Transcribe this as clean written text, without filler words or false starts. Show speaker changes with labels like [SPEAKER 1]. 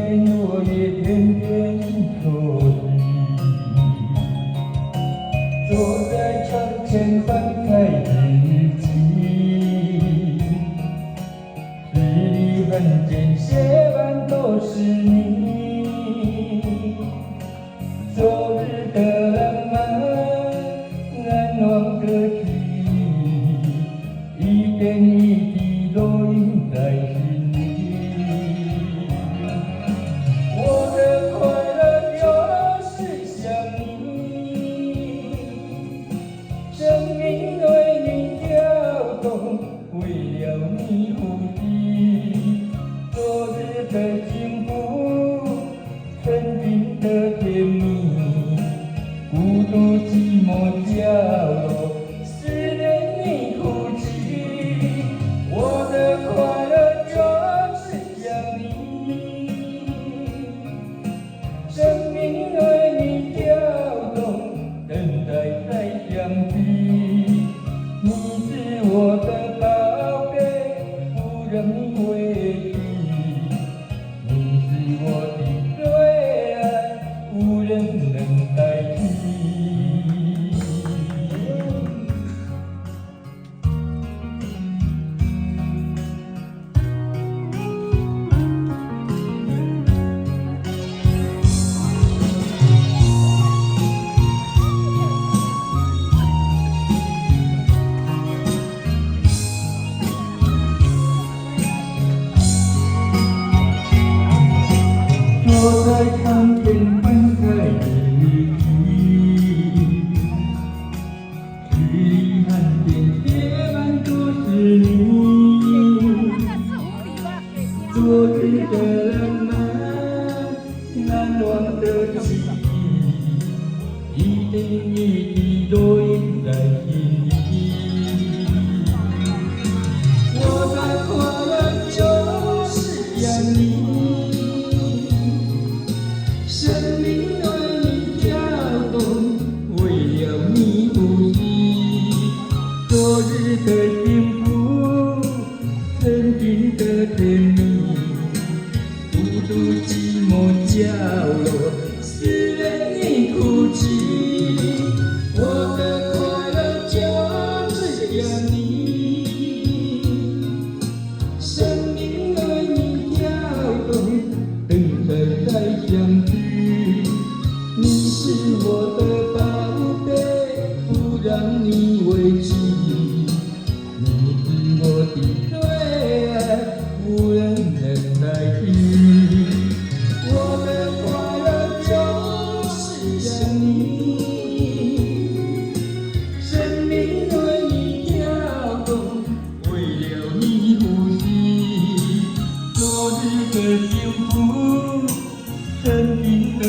[SPEAKER 1] 天我也偏偏做你，坐在窗前翻开日记，字里行间写满都是你。昨日的浪漫，难忘的记忆，一点一滴都印在心里。我的快乐就是想你，生命为你跳动，为了你呼吸。昨日的幸福，曾经的甜蜜，孤独寂寞角落，思念你哭泣。我的快乐就是想你，生命为你跳动，等待再相聚。你是我的宝贝，不让你委屈。你是我的最爱，无人能代替。坐在窗前翻开日记，字里行间写满都是你。昨日的浪漫，难忘的记忆，一点一滴都印在心里。我的快乐就是想你。生命为你跳动，为了你呼吸。昨日的幸福，曾经的甜蜜，孤独寂寞角落，思念你哭泣。我的快乐就是想你，生命为你跳动，等待再相聚。你是我的宝贝，不让你委屈。你是我的最爱，无人能代替。我的快乐就是想你，生命为你跳动，为了你呼吸。昨日的幸福，曾经的